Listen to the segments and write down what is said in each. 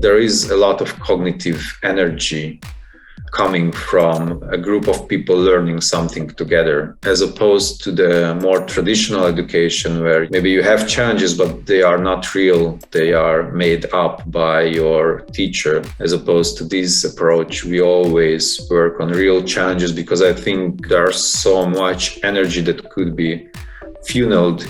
there is a lot of cognitive energy coming from a group of people learning something together, as opposed to the more traditional education where maybe you have challenges, but they are not real. They are made up by your teacher. As opposed to this approach, we always work on real challenges, because I think there's so much energy that could be funneled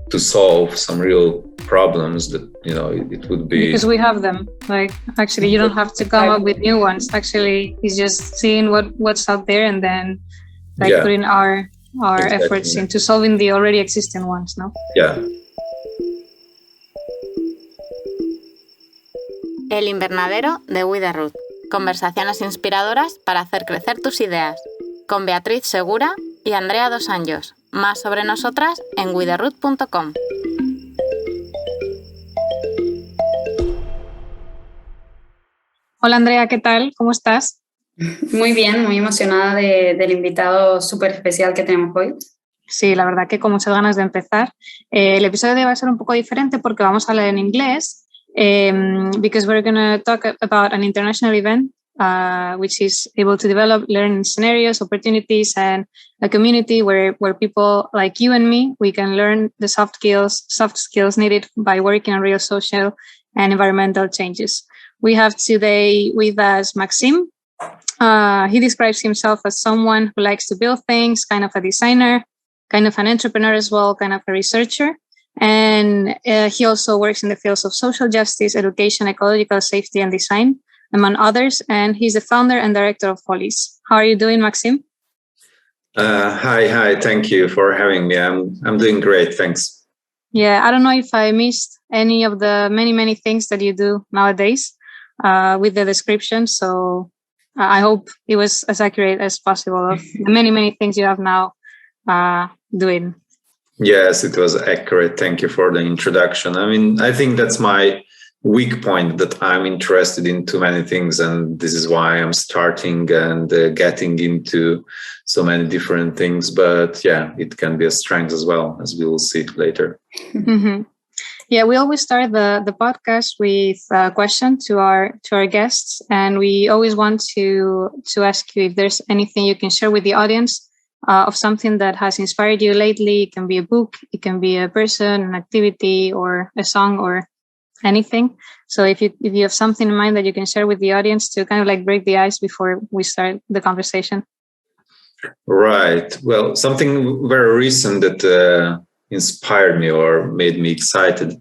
to solve some real problems that, it would be... Because we have them. Like, actually, you don't have to come up with new ones. Actually, it's just seeing what's out there and then putting our efforts into solving the already existing ones, no? Yeah. El invernadero de We the Root. Conversaciones inspiradoras para hacer crecer tus ideas. Con Beatriz Segura y Andrea Dos Anjos. Más sobre nosotras en wetherroot.com. Hola Andrea, ¿qué tal? ¿Cómo estás? Muy bien, muy emocionada del invitado súper especial que tenemos hoy. Sí, la verdad que con muchas ganas de empezar. El episodio de hoy va a ser un poco diferente porque vamos a hablar en inglés, because we're going to talk about an international event which is able to develop learning scenarios, opportunities, and a community where people like you and me, we can learn the soft skills needed by working on real social and environmental changes. We have today with us Maxim. He describes himself as someone who likes to build things, kind of a designer, kind of an entrepreneur as well, kind of a researcher. And he also works in the fields of social justice, education, ecological safety, and design, among others. And he's the founder and director of Holis. How are you doing, Maxim? Hi. Thank you for having me. I'm doing great. Thanks. Yeah, I don't know if I missed any of the many things that you do nowadays with the description. So I hope it was as accurate as possible of the many things you have now doing. Yes, it was accurate. Thank you for the introduction. I mean, I think that's my weak point, that I'm interested in too many things, and this is why I'm starting and getting into so many different things. But yeah, it can be a strength as well, as we will see later. Mm-hmm. Yeah, we always start the podcast with a question to our guests, and we always want to ask you if there's anything you can share with the audience of something that has inspired you lately. It can be a book, it can be a person, an activity, or a song, or anything. So if you have something in mind that you can share with the audience to kind of like break the ice before we start the conversation. Right. Well, something very recent that inspired me or made me excited,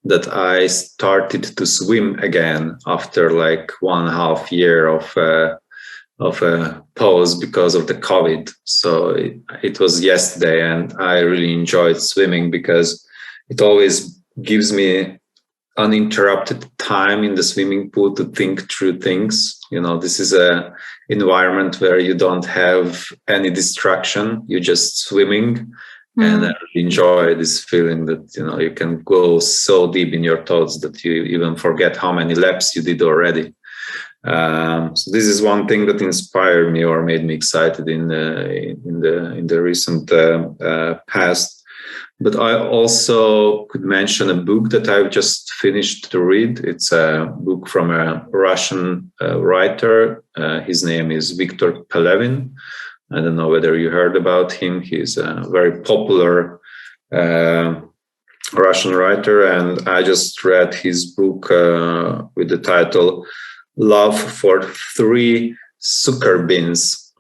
that I started to swim again after like 1.5 years of a pause because of the COVID. So it was yesterday, and I really enjoyed swimming because it always gives me uninterrupted time in the swimming pool to think through things. This is a environment where you don't have any distraction. You're just swimming. And I really enjoy this feeling that, you can go so deep in your thoughts that you even forget how many laps you did already. So this is one thing that inspired me or made me excited in the recent past. But I also could mention a book that I've just finished to read. It's a book from a Russian writer. His name is Victor Pelevin. I don't know whether you heard about him. He's a very popular Russian writer. And I just read his book with the title Love for 3 Zuckerbrins.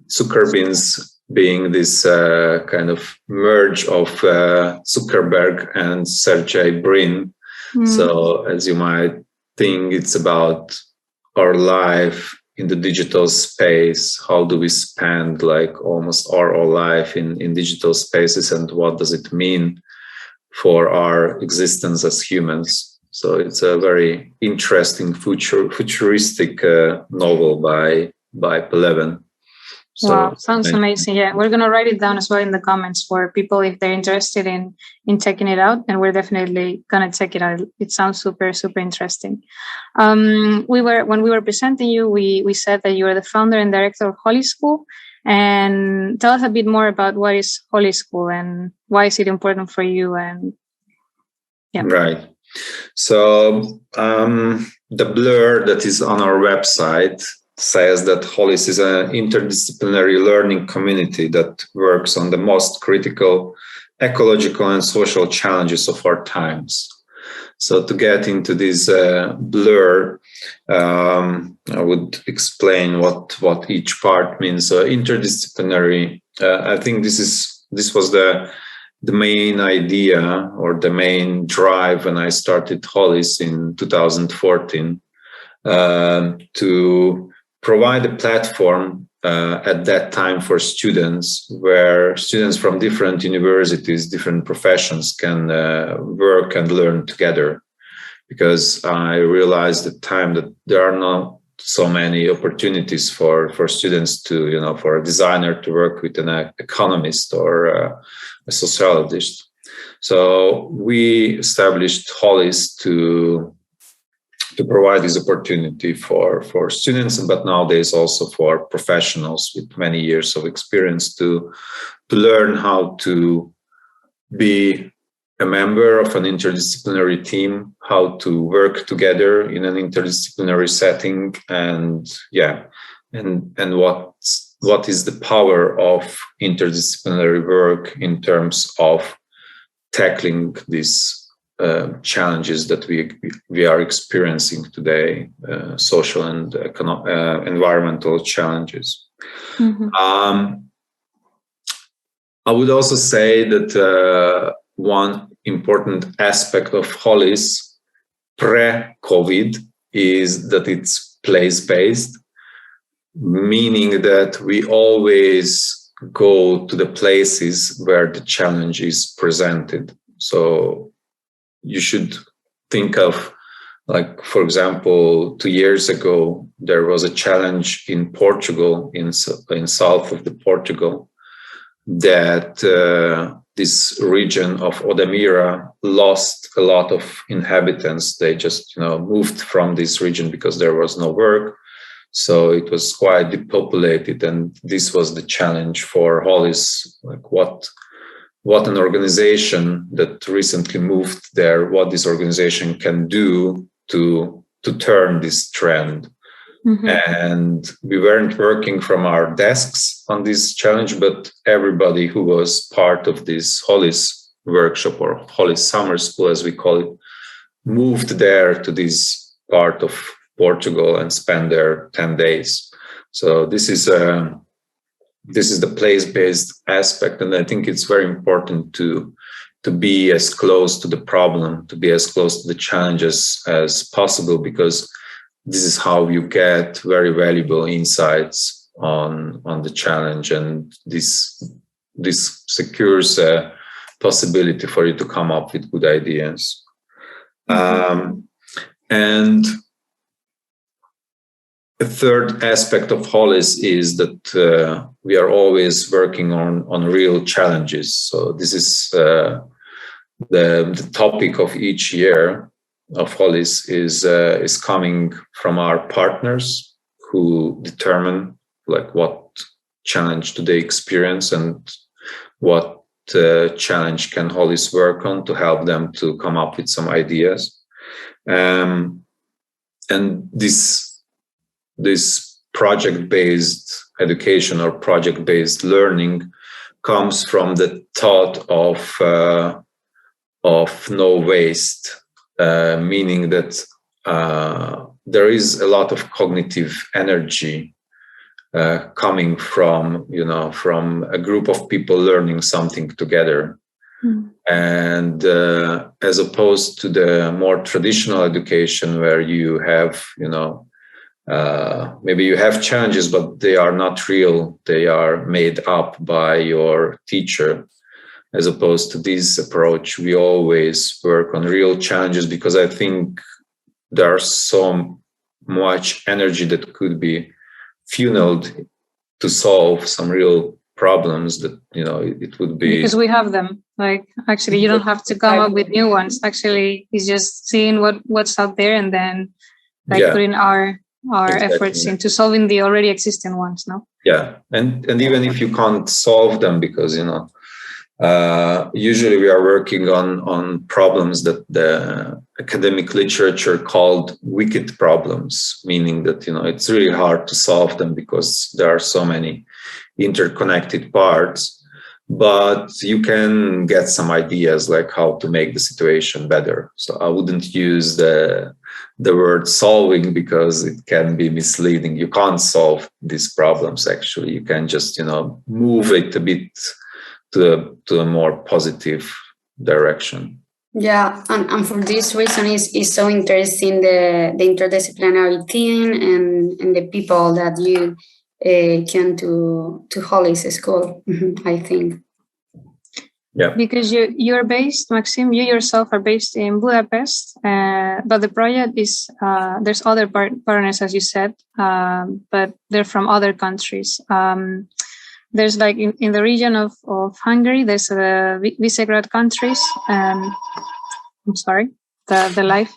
Zuckerbrins being this kind of merge of Zuckerberg and Sergey Brin. So as you might think, it's about our life in the digital space. How do we spend like almost our life in digital spaces, and what does it mean for our existence as humans? So it's a very interesting futuristic novel by Pelevin. So, wow, sounds amazing. Yeah, we're going to write it down as well in the comments for people if they're interested in checking it out. And we're definitely going to check it out. It sounds super interesting. When we were presenting you, we said that you are the founder and director of Holis School. And tell us a bit more about what is Holis School and why is it important for you? And yeah. Right. So, the blur that is on our website says that Holis is an interdisciplinary learning community that works on the most critical ecological and social challenges of our times. So to get into this blur, I would explain what each part means. Interdisciplinary. I think this was the main idea or the main drive when I started Holis in 2014 to provide a platform at that time for students, where students from different universities, different professions can work and learn together. Because I realized at the time that there are not so many opportunities for students to, for a designer to work with an economist or a sociologist. So we established Holis to provide this opportunity for students, but nowadays also for professionals with many years of experience to learn how to be a member of an interdisciplinary team, how to work together in an interdisciplinary setting, and what is the power of interdisciplinary work in terms of tackling these challenges that we are experiencing today, social and environmental challenges. Mm-hmm. I would also say that one important aspect of Holis pre-COVID is that it's place-based, meaning that we always go to the places where the challenge is presented. So you should think of, like, for example, 2 years ago, there was a challenge in Portugal, in south of the Portugal, that this region of Odemira lost a lot of inhabitants. They just, moved from this region because there was no work. So it was quite depopulated, and this was the challenge for Holis, like what an organization that recently moved there, what this organization can do to turn this trend. Mm-hmm. And we weren't working from our desks on this challenge, but everybody who was part of this Holis workshop or Holis summer school, as we call it, moved there to this part of Portugal and spent there 10 days. So this is the place-based aspect, and I think it's very important to be as close to the problem, to be as close to the challenges as possible, because this is how you get very valuable insights on the challenge, and this secures a possibility for you to come up with good ideas. And the third aspect of Holis is that we are always working on real challenges. So this is the topic of each year of Holis is coming from our partners who determine like what challenge do they experience and what challenge can Holis work on to help them to come up with some ideas. And this project-based education or project-based learning comes from the thought of no waste, meaning that there is a lot of cognitive energy coming from a group of people learning something together. And as opposed to the more traditional education where you have, maybe you have challenges, but they are not real. They are made up by your teacher. As opposed to this approach, we always work on real challenges because I think there's so much energy that could be funneled to solve some real problems that, it would be... Because we have them. Like, actually, you don't have to come up with new ones. Actually, it's just seeing what's out there and then putting our efforts into solving the already existing ones, no? Yeah, and even if you can't solve them because, Usually we are working on problems that the academic literature called wicked problems, meaning that, it's really hard to solve them because there are so many interconnected parts, but you can get some ideas like how to make the situation better. So I wouldn't use the word solving because it can be misleading. You can't solve these problems, actually. You can just, move it a bit to a more positive direction. Yeah, and for this reason is so interesting the interdisciplinary team and the people that you came to Holis school, I think. Yeah. Because you're based, Maxim, you yourself are based in Budapest, but the project is, there's other partners, as you said, but they're from other countries. There's like in the region of Hungary, there's the Visegrad countries. I'm sorry, the life.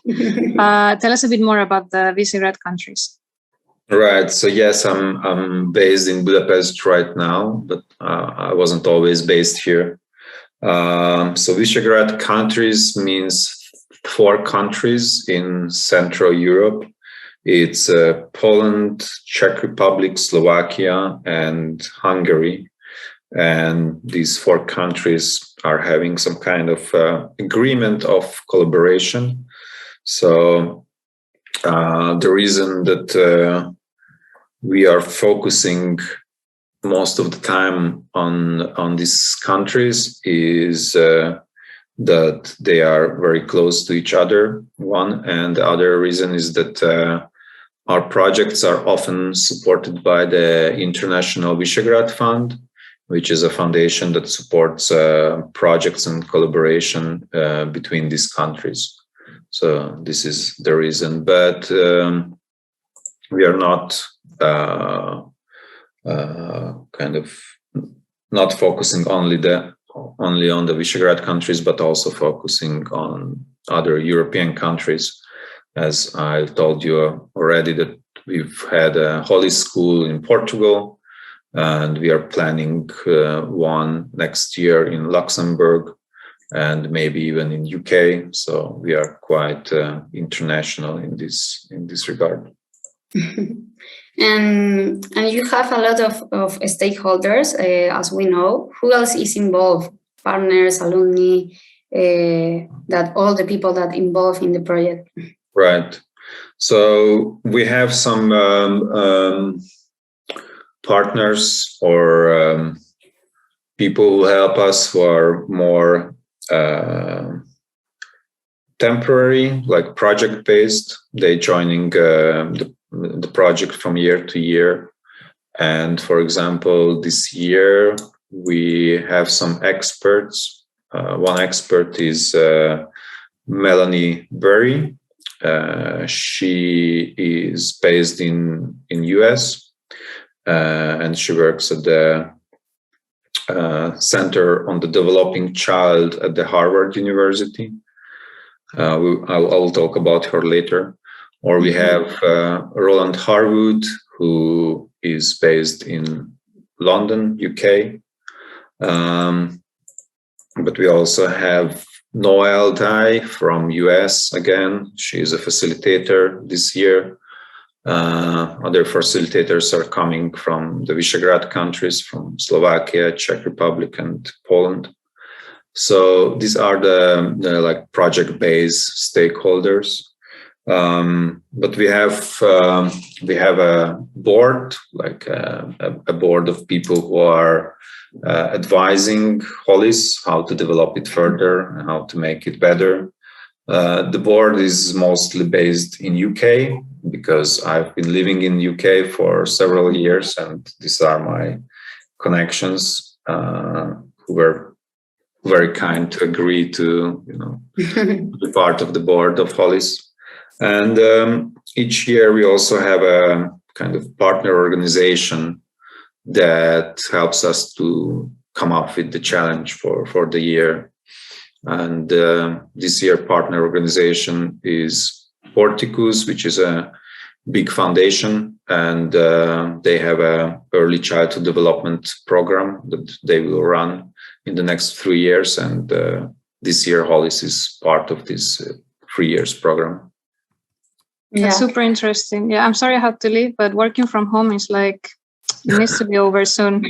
Tell us a bit more about the Visegrad countries. Right. So yes, I'm based in Budapest right now, but I wasn't always based here. So Visegrad countries means 4 countries in Central Europe. It's Poland, Czech Republic, Slovakia, and Hungary. And these 4 countries are having some kind of agreement of collaboration. So the reason that we are focusing most of the time on these countries is that they are very close to each other, one, and the other reason is that our projects are often supported by the International Visegrad Fund, which is a foundation that supports projects and collaboration between these countries. So this is the reason, but we are not kind of not focusing only on the Visegrad countries, but also focusing on other European countries. As I told you already, that we've had a Holis school in Portugal, and we are planning one next year in Luxembourg, and maybe even in UK. So we are quite international in this regard. And you have a lot of stakeholders, as we know. Who else is involved? Partners, alumni, that all the people that involved in the project. Right. So we have some partners or people who help us who are more temporary, like project-based. They joining the project from year to year. And for example, this year we have some experts. One expert is Melanie Berry. She is based in US, and she works at the Center on the Developing Child at the Harvard University. I'll talk about her later. Or we have Roland Harwood, who is based in London, UK. But we also have Noelle Dai from US again. She is a facilitator this year. Other facilitators are coming from the Visegrad countries, from Slovakia, Czech Republic, and Poland. So these are the like project-based stakeholders. But we have a board, like a board of people who are advising Holis how to develop it further and how to make it better. The board is mostly based in UK because I've been living in UK for several years, and these are my connections who were very kind to agree to be part of the board of Holis. And each year we also have a kind of partner organization that helps us to come up with the challenge for the year. And this year partner organization is Porticus, which is a big foundation, and they have a early childhood development program that they will run in the next 3 years, and this year Holis is part of this 3 years program. That's super interesting. Yeah, I'm sorry I had to leave, but working from home is like, it needs to be over soon.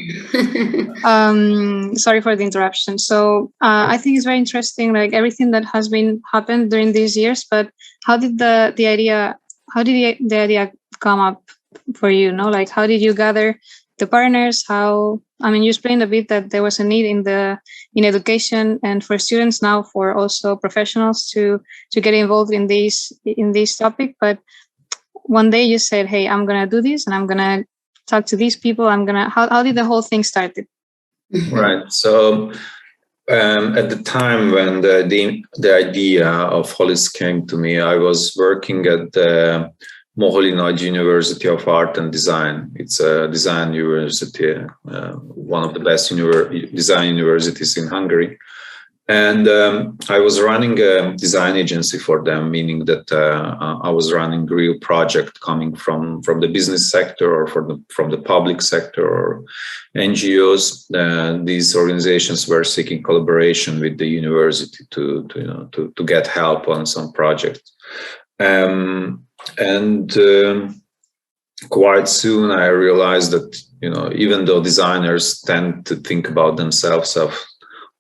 Sorry for the interruption. So I think it's very interesting, like everything that has been happened during these years. But how did the idea come up for you? No, like how did you gather the partners? You explained a bit that there was a need in education and for students, now for also professionals to get involved in this topic. But one day you said, "Hey, I'm gonna do this, and I'm gonna talk to these people. How did the whole thing started?" Right. So at the time when the idea of Holis came to me, I was working at the Moholy-Nagy University of Art and Design. It's a design university, one of the best design universities in Hungary. And I was running a design agency for them, meaning that I was running real project coming from the business sector or from the public sector or NGOs. These organizations were seeking collaboration with the university to get help on some projects. Quite soon I realized that, even though designers tend to think about themselves as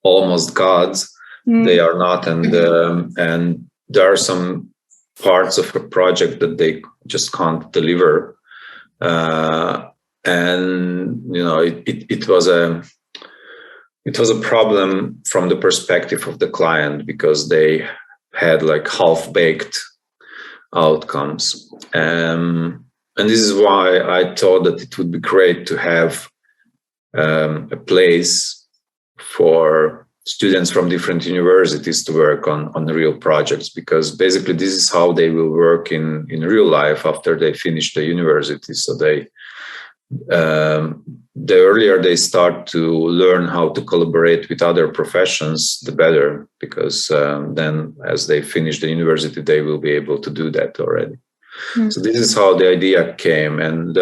almost gods, they are not, and there are some parts of a project that they just can't deliver, it was a problem from the perspective of the client, because they had like half-baked outcomes, and this is why I thought that it would be great to have a place for students from different universities to work on real projects, because basically this is how they will work in real life after they finish the university. So the earlier they start to learn how to collaborate with other professions, the better, because then as they finish the university, they will be able to do that already. So this is how the idea came. And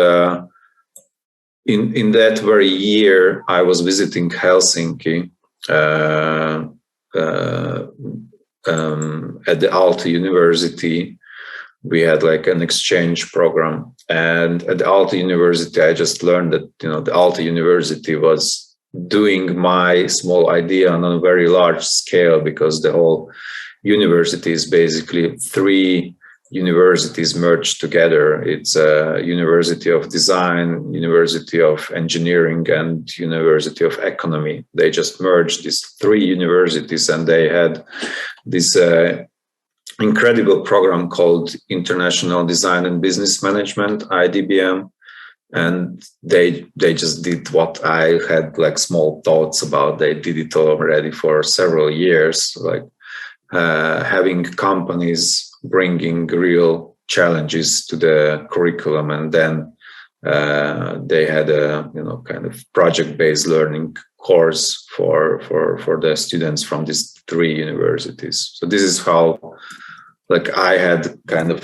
in that very year, I was visiting Helsinki at the Aalto University. We had like an exchange program, and at the Aalto University, I just learned that the Aalto University was doing my small idea on a very large scale, because the whole university is basically 3 universities merged together. It's a University of Design, University of Engineering, and University of Economy. They just merged these 3 universities, and they had this incredible program called International Design and Business Management, IDBM. And they just did what I had like small thoughts about. They did it already for several years, like having companies bringing real challenges to the curriculum, and then they had a kind of project-based learning course for the students from these 3 universities. So this is how, like, I had kind of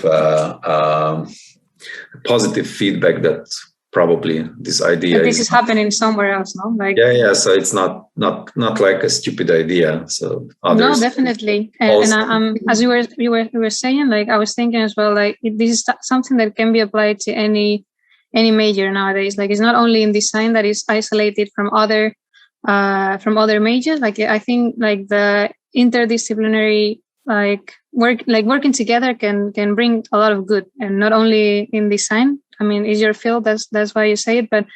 positive feedback that probably this idea but this is happening somewhere else, no? Like so it's not like a stupid idea. So others, no, definitely. And as you were saying, like I was thinking as well, like this is something that can be applied to any major nowadays. Like it's not only in design that is isolated from other majors. Like I think like the interdisciplinary working together can bring a lot of good, and not only in design. I mean, is your field, that's why you say it, but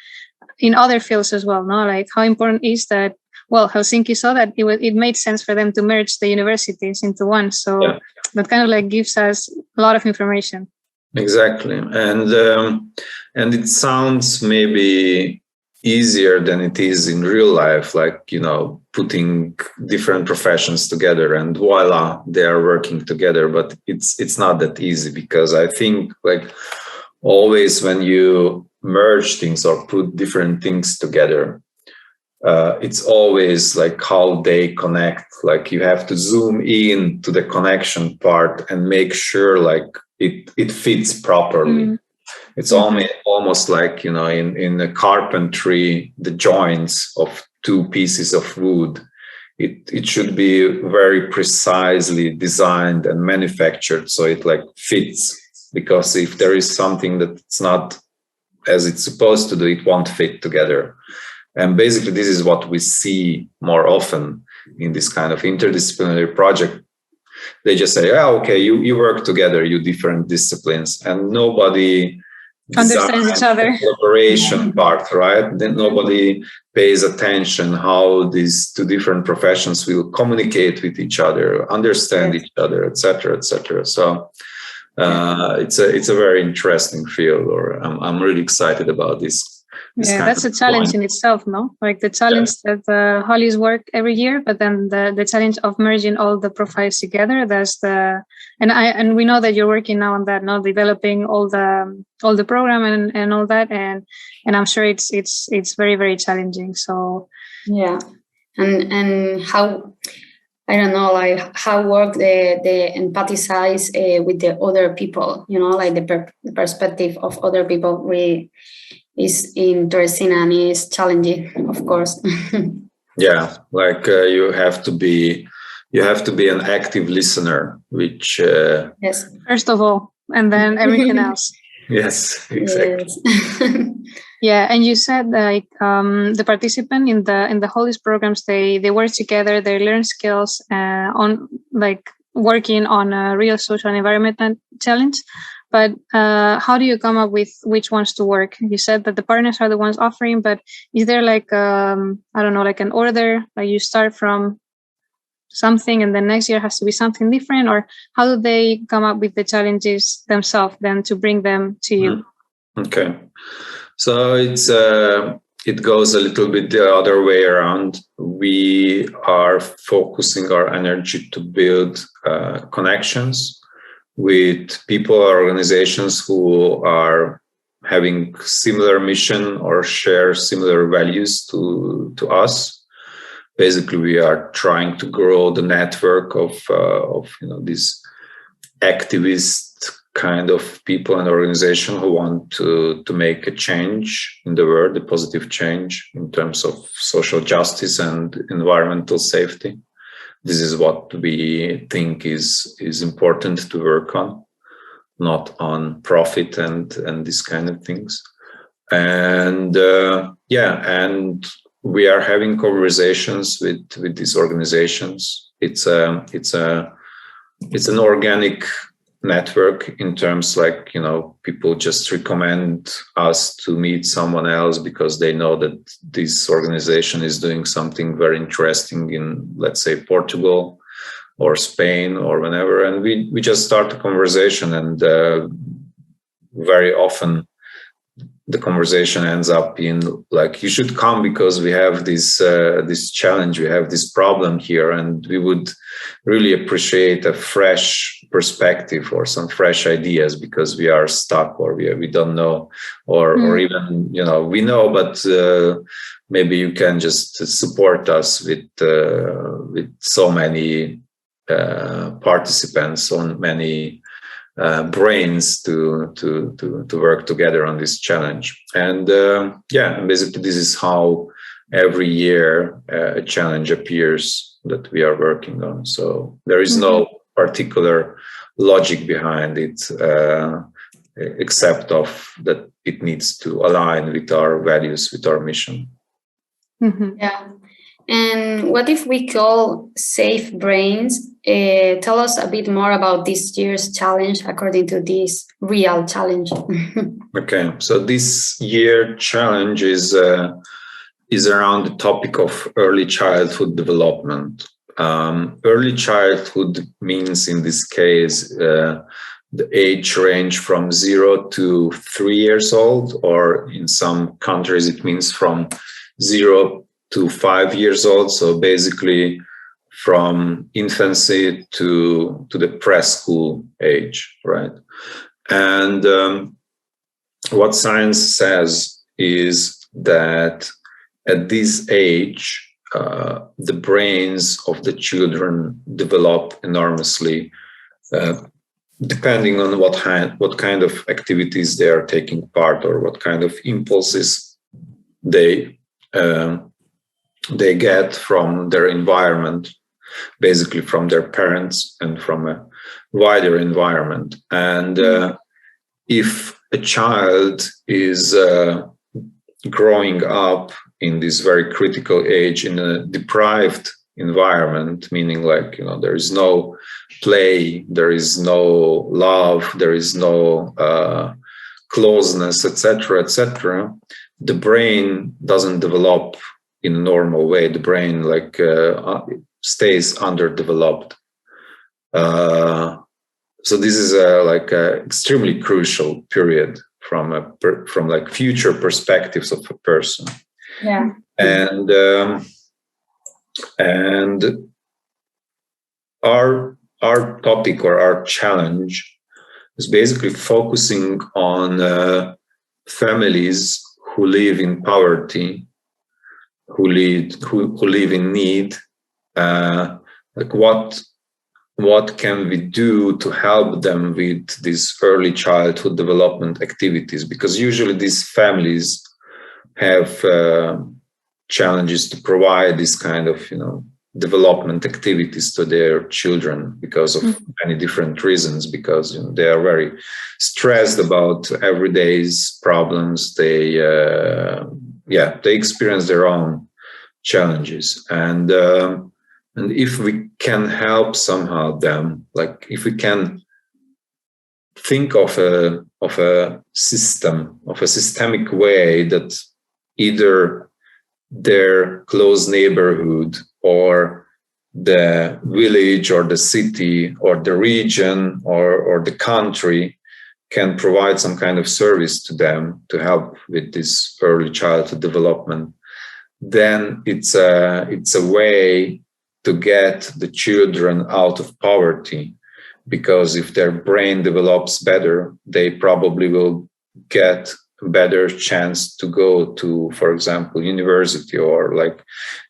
in other fields as well, no? Like how important is that? Well, Helsinki saw that it made sense for them to merge the universities into one. So that kind of like gives us a lot of information. Exactly. And it sounds maybe easier than it is in real life, like, putting different professions together and voila, they are working together. But it's not that easy, because I think like always when you merge things or put different things together, it's always like how they connect. Like you have to zoom in to the connection part and make sure like it fits properly. It's almost like, in the carpentry, the joints of two pieces of wood, it should be very precisely designed and manufactured so it like fits, because if there is something that's not as it's supposed to do, it won't fit together. And basically this is what we see more often in this kind of interdisciplinary project. They just say, okay, you work together, you different disciplines, and nobody understands each other. The collaboration part, right? Then nobody pays attention how these two different professions will communicate with each other, understand each other, etc., etc. So it's a very interesting field, or I'm really excited about this. That's a challenge in itself, no? Like the challenge that Holis work every year, but then the challenge of merging all the profiles together. And we know that you're working now on that, now developing all the program and all that, and I'm sure it's very, very challenging. So and how, I don't know, like how work the empathize with the other people, like the perspective of other people really is interesting and is challenging, of course. Like you have to be an active listener, which yes, first of all, and then everything else. Yes, exactly. Yes. And you said like the participant in the Holis programs, they work together, they learn skills on like working on a real social and environmental challenge. But how do you come up with which ones to work? You said that the partners are the ones offering, but is there like, I don't know, like an order, like you start from something and then next year has to be something different? Or how do they come up with the challenges themselves then to bring them to you? Okay. So it goes a little bit the other way around. We are focusing our energy to build connections with people or organizations who are having similar mission or share similar values to us. Basically, we are trying to grow the network of these activist kind of people and organizations who want to make a change in the world, a positive change in terms of social justice and environmental safety. This is what we think is important to work on, not on profit and these kind of things. And and we are having conversations with these organizations. It's an organic network in terms like, people just recommend us to meet someone else because they know that this organization is doing something very interesting in, let's say, Portugal or Spain or whenever. And we just start a conversation, and very often the conversation ends up in like, you should come because we have this challenge, we have this problem here, and we would really appreciate a fresh perspective or some fresh ideas because we are stuck, or we don't know, or even we know, but maybe you can just support us with so many participants, so many brains to work together on this challenge. And basically this is how every year a challenge appears that we are working on. So there is no particular logic behind it, except of that it needs to align with our values, with our mission. Yeah. And what if we call Safe Brains? Tell us a bit more about this year's challenge according to this real challenge. Okay, so this year challenge is around the topic of early childhood development. Early childhood means, in this case, the age range from 0 to 3 years old, or in some countries it means from 0 to 5 years old. So basically from infancy to the preschool age, right? And what science says is that at this age, the brains of the children develop enormously depending on what kind of activities they are taking part, or what kind of impulses they get from their environment, basically from their parents and from a wider environment. And if a child is growing up in this very critical age in a deprived environment, meaning like, there is no play, there is no love, there is no closeness, etc., the brain doesn't develop in a normal way. The brain stays underdeveloped. So this is like a extremely crucial period from like future perspectives of a person. Yeah. And our topic, or our challenge, is basically focusing on families who live in poverty, who live in need. Like what can we do to help them with these early childhood development activities? Because usually these families have challenges to provide this kind of development activities to their children because of many different reasons, because they are very stressed about everyday's problems. They experience their own challenges, and if we can help somehow them, like if we can think of a systemic way that either their close neighborhood or the village or the city or the region or the country can provide some kind of service to them to help with this early childhood development, then it's a way to get the children out of poverty. Because if their brain develops better, they probably will get a better chance to go to, for example, university, or like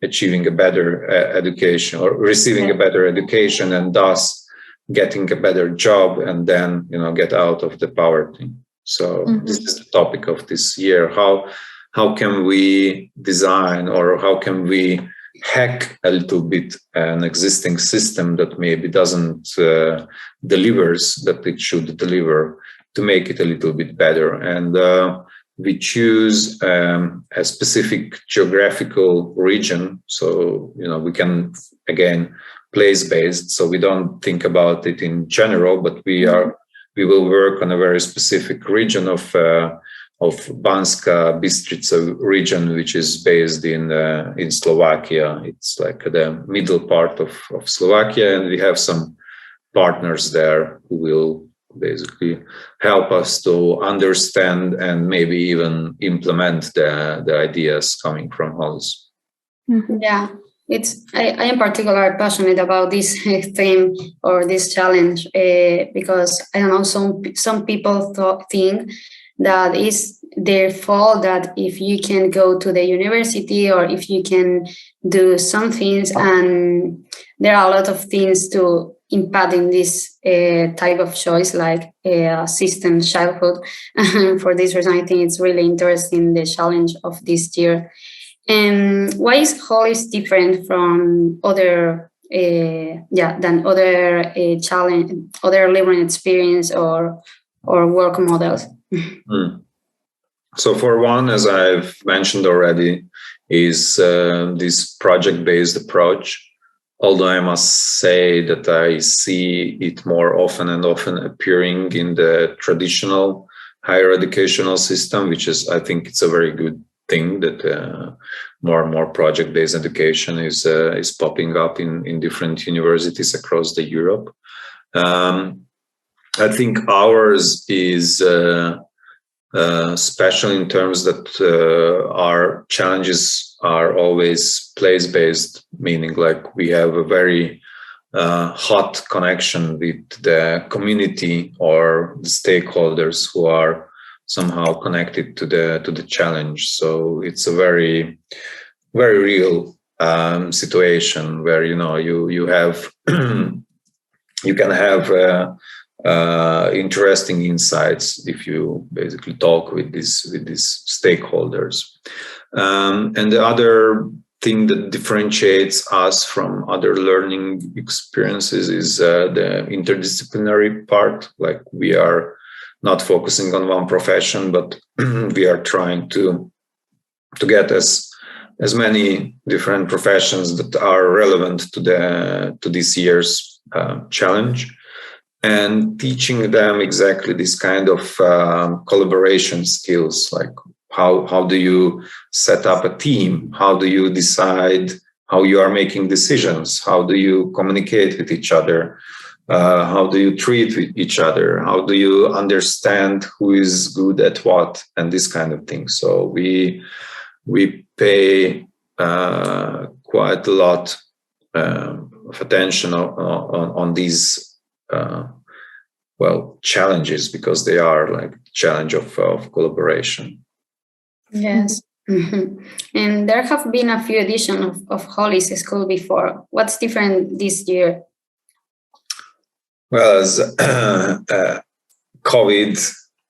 achieving a better education, or receiving a better education, and thus getting a better job, and then get out of the poverty. So this is the topic of this year. How can we design, or how can we hack a little bit an existing system that maybe doesn't delivers that it should deliver, to make it a little bit better? And we choose a specific geographical region, so we can, again, place-based, so we don't think about it in general, but we will work on a very specific region of Banska Bystrica region, which is based in Slovakia. It's like the middle part of Slovakia, and we have some partners there who will basically help us to understand and maybe even implement the ideas coming from Holis. Yeah, I am particularly passionate about this theme or this challenge because I don't know, some people think that is their fault, that if you can go to the university or if you can do some things, and there are a lot of things to impact in this type of choice, like assistant childhood. For this reason, I think it's really interesting, the challenge of this year. And why is Holis different from other challenge, other learning experience or work models? So for one, as I've mentioned already, is this project-based approach. Although I must say that I see it more often and often appearing in the traditional higher educational system, which is, I think it's a very good thing that more and more project-based education is popping up in different universities across the Europe. I think ours is special in terms that our challenges are always place-based, meaning like we have a very hot connection with the community or the stakeholders who are somehow connected to the challenge. So it's a very, very real situation where you have you can have interesting insights if you basically talk with these stakeholders. And the other thing that differentiates us from other learning experiences is the interdisciplinary part. Like, we are not focusing on one profession, but we are trying to get as many different professions that are relevant to this year's challenge, and teaching them exactly this kind of collaboration skills, like how do you set up a team? How do you decide how you are making decisions? How do you communicate with each other? How do you treat each other? How do you understand who is good at what, and this kind of thing. So we pay quite a lot of attention on these challenges, because they are like challenge of collaboration. Yes. Mm-hmm. And there have been a few editions of Holis School before. What's different this year? Well, as COVID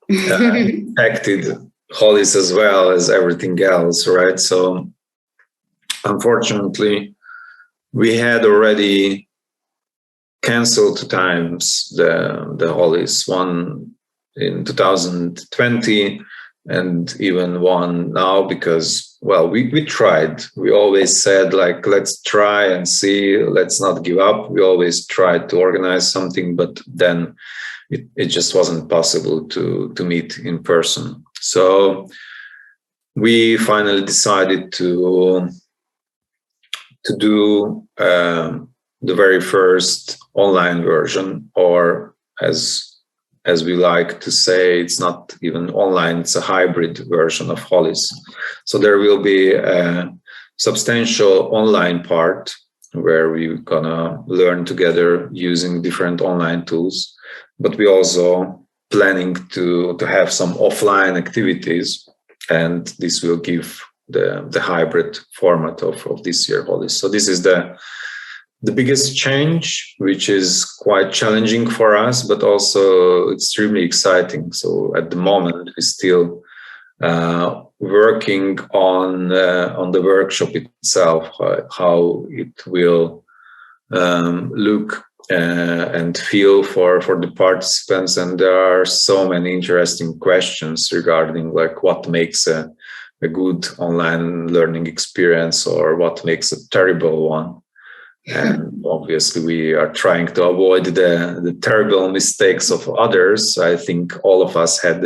affected Holis as well as everything else, right? So unfortunately, we had already canceled 2 times the Holis, one in 2020 and even one now, because, well, we tried. We always said, like, let's try and see, let's not give up. We always tried to organize something, but then it just wasn't possible to meet in person. So we finally decided to do the very first online version, or as we like to say, it's not even online, it's a hybrid version of Holis. So there will be a substantial online part where we're gonna learn together using different online tools, but we also planning to have some offline activities, and this will give the hybrid format of this year Holis. So this is the biggest change, which is quite challenging for us, but also extremely exciting. So at the moment, we're still working on the workshop itself, how it will look and feel for the participants. And there are so many interesting questions regarding, like, what makes a good online learning experience, or what makes a terrible one. And obviously, we are trying to avoid the terrible mistakes of others. I think all of us had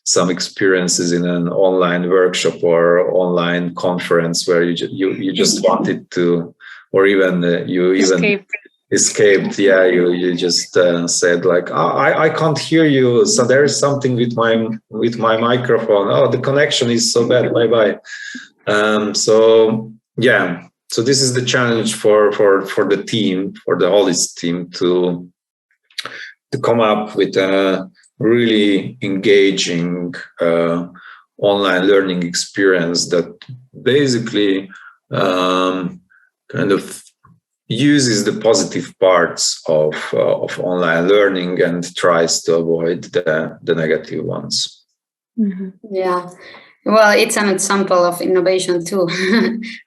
some experiences in an online workshop or online conference where you just wanted to, or even you even escaped. Yeah, you just said, like, I can't hear you. So there is something with my microphone. Oh, the connection is so bad. Bye. So yeah. So this is the challenge for the team, for the Holis team, to come up with a really engaging online learning experience that basically kind of uses the positive parts of online learning and tries to avoid the negative ones. Mm-hmm. Yeah. Well, it's an example of innovation too.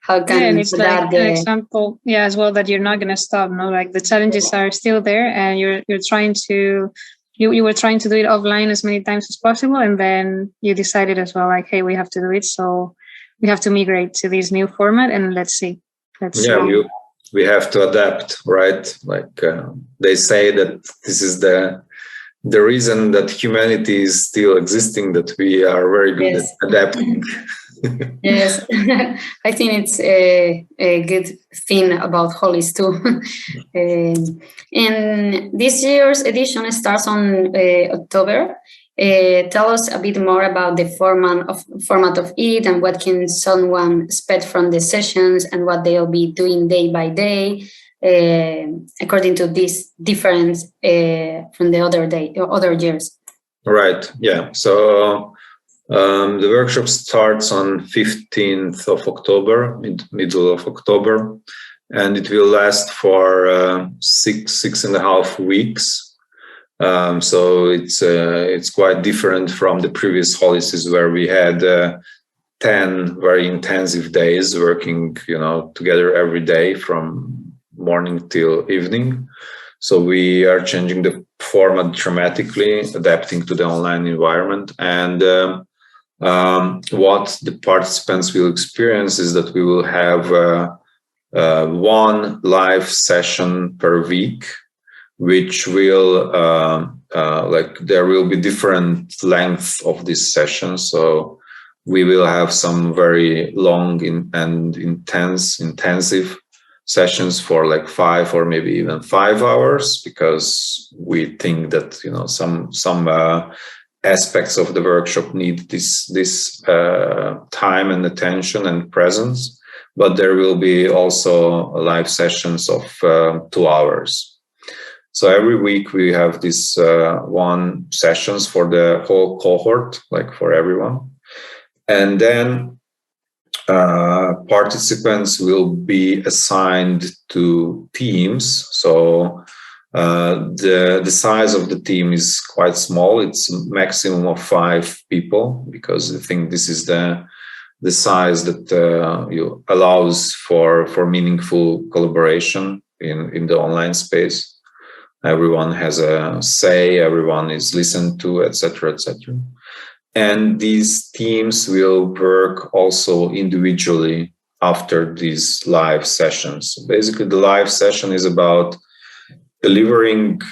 How can and it's like an example, as well, that you're not going to stop. No, like, the challenges are still there, and you're trying to you were trying to do it offline as many times as possible, and then you decided as well, like, hey, we have to do it, so we have to migrate to this new format, and let's see. We have to adapt, right? Like they say that this is the reason that humanity is still existing, that we are very good at adapting. Yes, I think it's a good thing about Holis too. And this year's edition starts on October. Tell us a bit more about the format of it, and what can someone expect from the sessions, and what they'll be doing day by day, according to this difference from the other years. Right. Yeah. So the workshop starts on 15th of October, middle of October, and it will last for 6.5 weeks. So it's quite different from the previous holidays where we had 10 very intensive days working, together every day from morning till evening. So we are changing the format dramatically, adapting to the online environment. And what the participants will experience is that we will have one live session per week, which will there will be different lengths of this session. So we will have some very long and intensive sessions for like 5 or maybe even 5 hours, because we think that some aspects of the workshop need this time and attention and presence. But there will be also live sessions of 2 hours. So every week we have these one sessions for the whole cohort, like for everyone. And then participants will be assigned to teams. So the size of the team is quite small. It's a maximum of 5 people, because I think this is the size that allows for meaningful collaboration in the online space. Everyone has a say, everyone is listened to, etc., etc. And these teams will work also individually after these live sessions. Basically, the live session is about delivering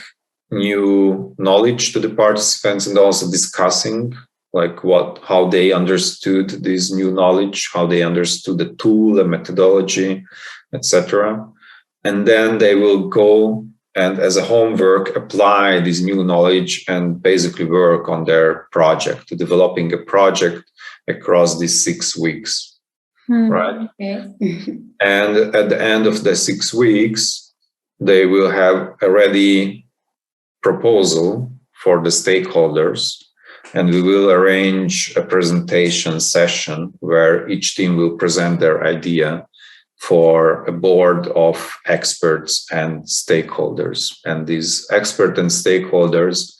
new knowledge to the participants and also discussing how they understood this new knowledge, how they understood the tool, the methodology, etc. And then they will go and as a homework apply this new knowledge and basically work on their project, developing a project across these 6 weeks. Right? Okay. And at the end of the 6 weeks, they will have a ready proposal for the stakeholders, and we will arrange a presentation session where each team will present their idea for a board of experts and stakeholders. And these experts and stakeholders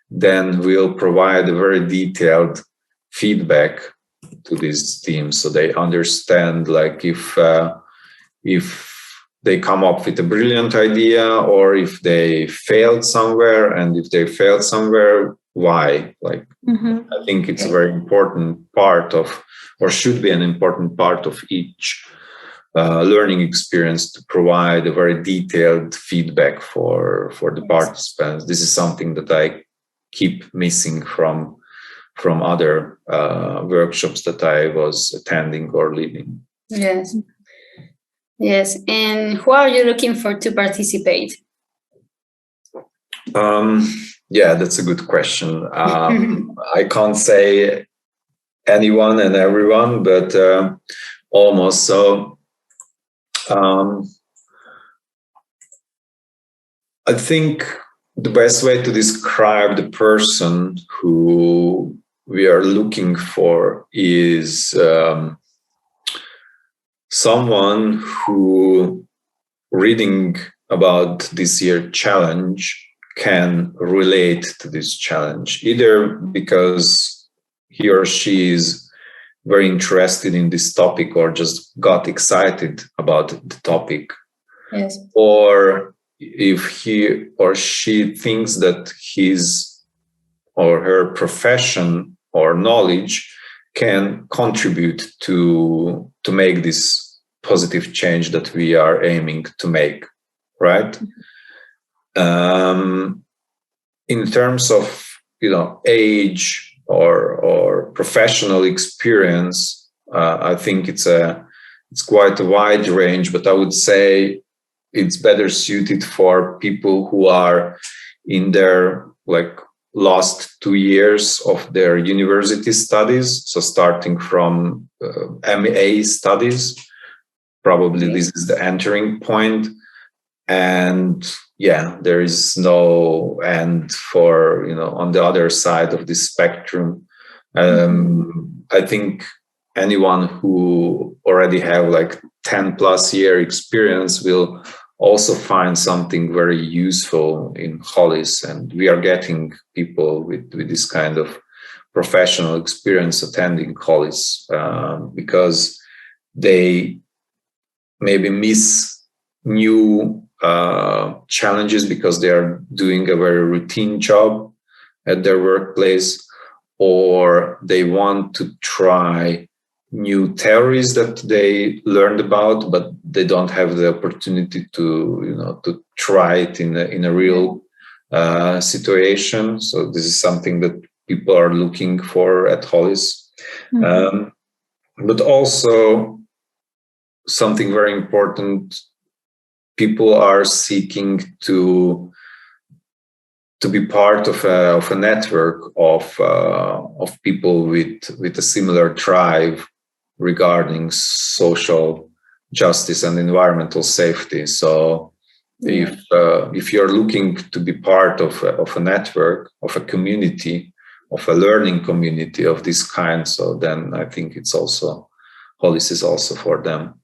then will provide a very detailed feedback to these teams, so they understand if they come up with a brilliant idea or if they failed somewhere, and if they failed somewhere, why. I think it's a very important part of, or should be an important part of each learning experience, to provide a very detailed feedback for the participants. This is something that I keep missing from other workshops that I was attending or leading. Yes. And who are you looking for to participate? That's a good question. I can't say anyone and everyone, but almost. So I think the best way to describe the person who we are looking for is someone who, reading about this year's challenge, can relate to this challenge, either because he or she is very interested in this topic or just got excited about the topic. Yes. Or if he or she thinks that his or her profession or knowledge can contribute to make this positive change that we are aiming to make, right? In terms of age or professional experience, I think it's quite a wide range, but I would say it's better suited for people who are in their last 2 years of their university studies. So starting from MA studies, probably this is the entering point. And there is no end for, on the other side of this spectrum. I think anyone who already have 10 plus year experience will also find something very useful in Holis, and we are getting people with this kind of professional experience attending Holis because they maybe miss new challenges because they are doing a very routine job at their workplace, or they want to try new theories that they learned about, but they don't have the opportunity to try it in a real situation. So this is something that people are looking for at Holis. Mm-hmm. But also something very important, people are seeking to be part of a network of people with a similar drive regarding social justice and environmental safety. So if you're looking to be part of a network, of a community, of a learning community of this kind, so then I think it's also, Holis is also for them.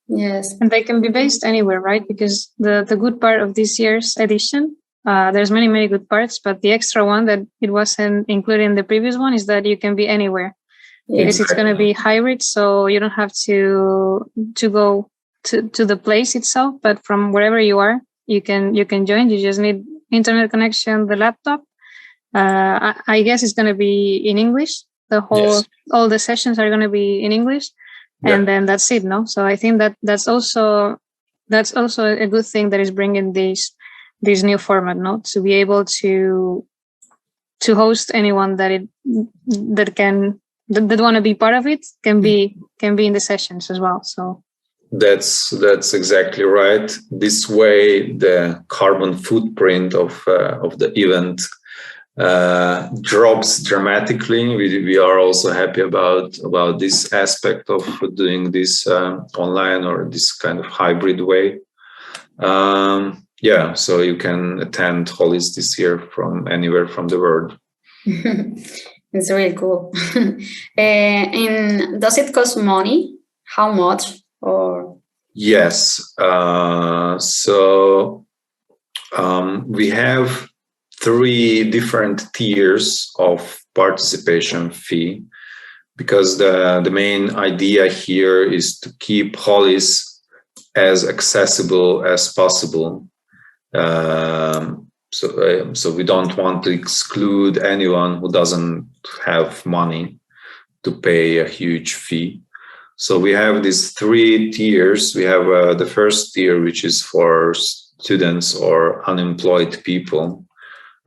Yes. And they can be based anywhere, right? Because the good part of this year's edition, there's many good parts, but the extra one that it wasn't included in the previous one is that you can be anywhere. Because it's going to be hybrid, so you don't have to go to the place itself, but from wherever you are, you can join. You just need internet connection, the laptop. I guess it's going to be in English. All the sessions are going to be in English, and then that's it. No, so I think that's also a good thing that is bringing this new format. No, to be able to host anyone that want to be part of it can be in the sessions as well. So that's exactly right. This way, the carbon footprint of the event drops dramatically. We are also happy about this aspect of doing this online or this kind of hybrid way. So you can attend Holis this year from anywhere from the world. It's really cool. And does it cost money? How much? Or yes. We have 3 different tiers of participation fee, because the main idea here is to keep Holis as accessible as possible. So we don't want to exclude anyone who doesn't have money to pay a huge fee. So we have these 3 tiers. We have the first tier, which is for students or unemployed people.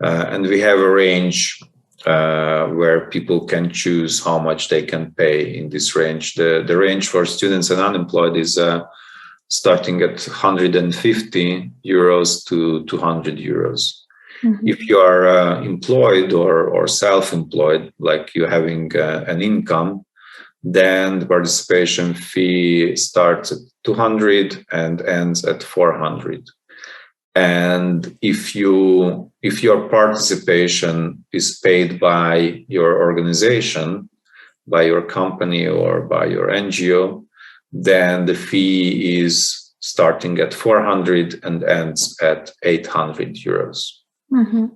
And we have a range where people can choose how much they can pay in this range. The range for students and unemployed is starting at 150 euros to 200 euros. Mm-hmm. If you are employed or self-employed, like you're having an income, then the participation fee starts at 200 and ends at 400. And if your participation is paid by your organization, by your company or by your NGO, then the fee is starting at 400 and ends at 800 euros. Mm-hmm.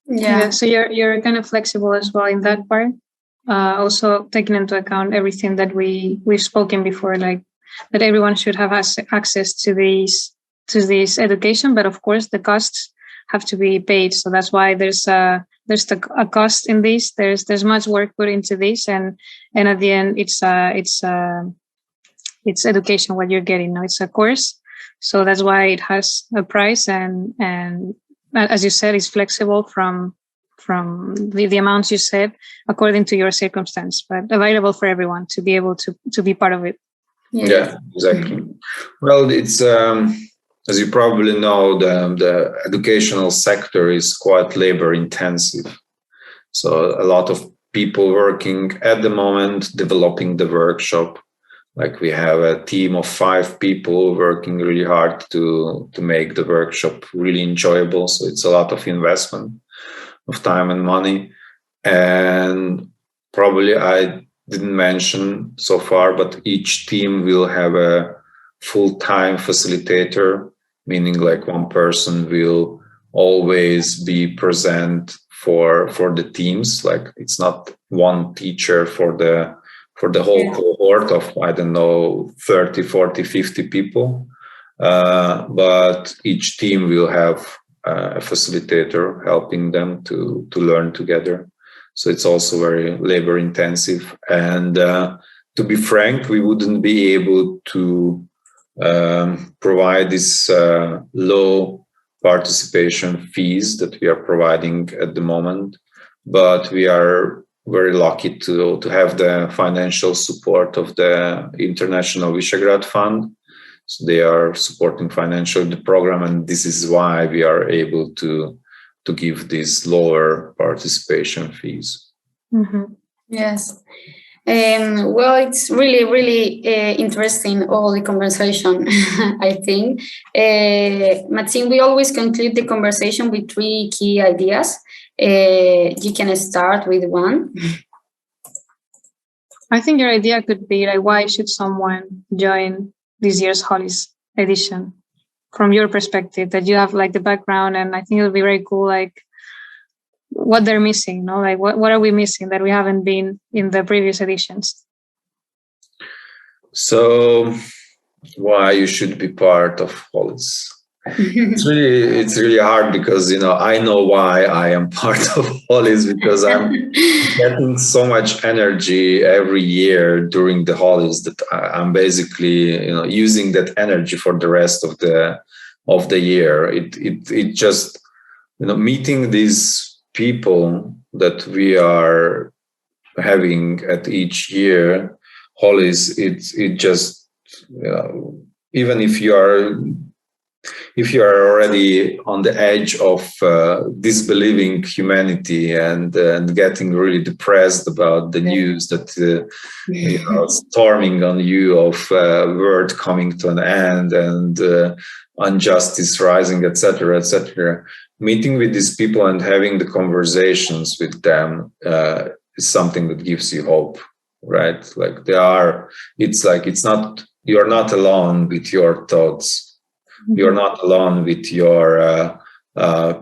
Yeah, so you're kind of flexible as well in that part. Also taking into account everything that we've spoken before, like that everyone should have access to this education, but of course the costs have to be paid. So that's why there's a cost in this. There's much work put into this, and at the end it's education what you're getting. No, it's a course, so that's why it has a price, and as you said, it's flexible from the amounts you said according to your circumstance, but available for everyone to be able to be part of it. Yeah, exactly. Well, it's as you probably know, the educational sector is quite labor intensive. So a lot of people working at the moment developing the workshop. Like we have a team of 5 people working really hard to make the workshop really enjoyable. So it's a lot of investment of time and money. And probably I didn't mention so far, but each team will have a full-time facilitator meaning like one person will always be present for the teams. Like it's not one teacher for the whole cohort of, I don't know, 30, 40, 50 people. But each team will have a facilitator helping them to learn together. So it's also very labor intensive. And to be frank, we wouldn't be able to provide this low participation fees that we are providing at the moment. But we are very lucky to have the financial support of the International Visegrad Fund. So they are supporting financially the program, and this is why we are able to give these lower participation fees. Mm-hmm. Yes. Well, it's really, really interesting, all the conversation, I think. Maxim, we always conclude the conversation with 3 key ideas. You can start with one. I think your idea could be like, why should someone join this year's Holis edition from your perspective, that you have like the background, and I think it would be very cool, like what they're missing, no? Like what are we missing that we haven't been in the previous editions? So why you should be part of Holis? It's really hard because, you know, I know why I am part of Holis, because I'm getting so much energy every year during the Holis that I'm basically, you know, using that energy for the rest of the year. It just, you know, meeting these people that we are having at each year Holis, it just, you know, even if you are already on the edge of disbelieving humanity and getting really depressed about the news that you know, storming on you of world coming to an end and injustice rising, etc., etc. Meeting with these people and having the conversations with them is something that gives you hope, right? Like it's not, you're not alone with your thoughts. You're not alone with your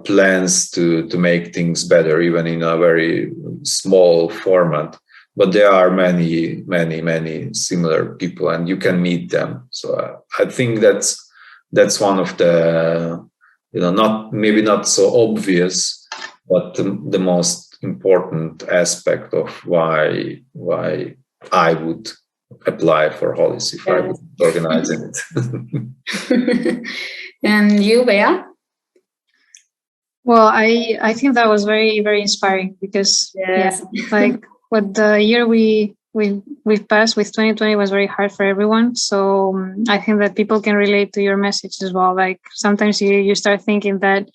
plans to make things better, even in a very small format. But there are many, many, many similar people, and you can meet them. So I think that's one of the, you know, not so obvious, but the most important aspect of why I would apply for Holis if I was organizing it. And you, Bea? Well, I think that was very, very inspiring because like what the year we've passed with 2020 was very hard for everyone. So I think that people can relate to your message as well. Like sometimes you start thinking that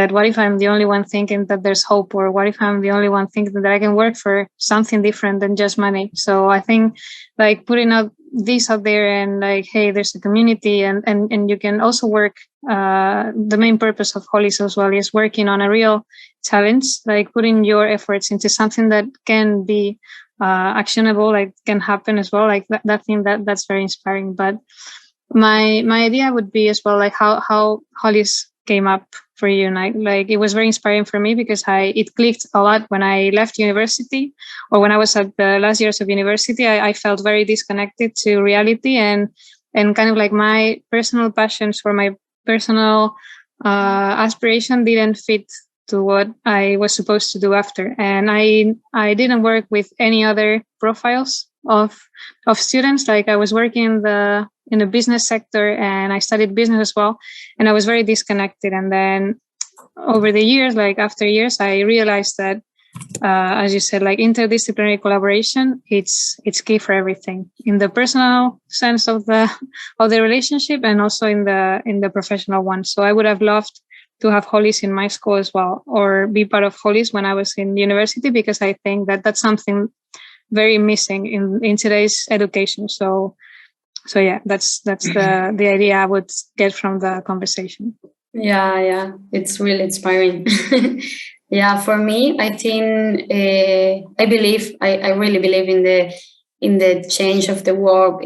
what if I'm the only one thinking that there's hope, or what if I'm the only one thinking that I can work for something different than just money. So I think like putting out this out there and like, hey, there's a community and you can also work. The main purpose of Holis as well is working on a real challenge, like putting your efforts into something that can be actionable, like can happen as well. Like that's very inspiring. But my idea would be as well, like how Holis came up for you, and like it was very inspiring for me because it clicked a lot when I left university, or when I was at the last years of university. I felt very disconnected to reality and kind of like my personal passions for my personal aspiration didn't fit to what I was supposed to do after. And I didn't work with any other profiles of students. Like I was working in the business sector, and I studied business as well, and I was very disconnected. And then over the years, like after years, I realized that as you said, like interdisciplinary collaboration, it's key for everything, in the personal sense of the relationship, and also in the professional one. So I would have loved to have Holis in my school as well, or be part of Holis when I was in university, because I think that that's something very missing in today's education. So yeah, that's the idea I would get from the conversation. Yeah, it's really inspiring. Yeah, for me, I think I really believe in the change of the world.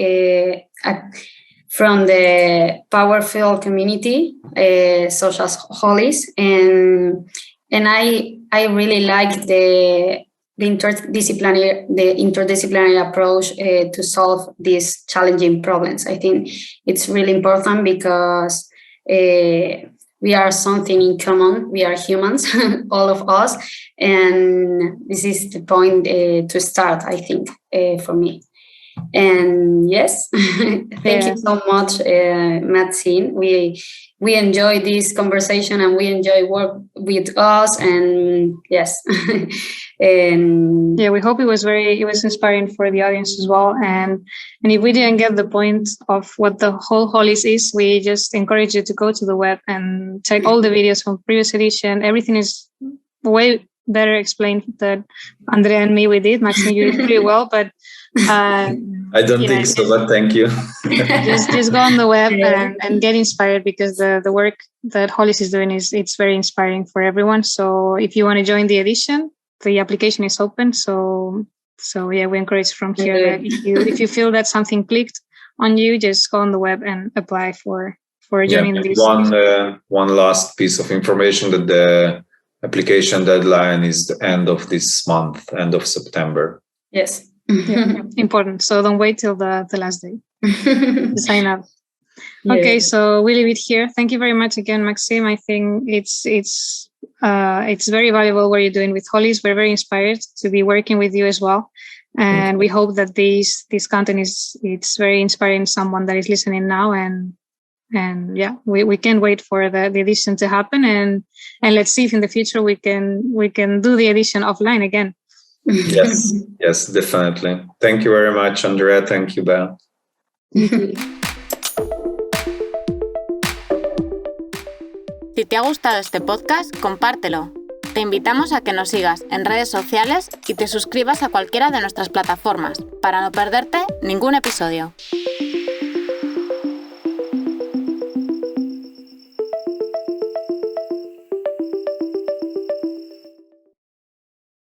from the powerful community, such as Holis, and I really like the interdisciplinary approach to solve these challenging problems. I think it's really important because we are something in common. We are humans, all of us, and this is the point to start, I think, for me. And yes, thank you so much, Maxim. We enjoy this conversation and we enjoy work with us. And yes, and we hope it was inspiring for the audience as well. And if we didn't get the point of what the whole Holis is, we just encourage you to go to the web and check all the videos from previous edition. Everything is way better explained than Andrea and me we did. Maxim, you did pretty well, but I don't think so, but thank you. just go on the web and get inspired, because the work that Holis is doing it's very inspiring for everyone. So if you want to join the edition, the application is open. So we encourage from here that if you feel that something clicked on you, just go on the web and apply for joining this. One last piece of information, that the application deadline is the end of this month, end of September. Yes. Important. So don't wait till the last day to sign up. Okay, so we leave it here. Thank you very much again, Maxim. I think it's very valuable what you're doing with Holis. We're very inspired to be working with you as well, and we hope that this content it's very inspiring someone that is listening now. And we can't wait for the edition to happen, and let's see if in the future we can do the edition offline again. Yes, definitely. Thank you very much, Andrea. Thank you, Belle. Si te ha gustado este podcast, compártelo. Te invitamos a que nos sigas en redes sociales y te suscribas a cualquiera de nuestras plataformas para no perderte ningún episodio.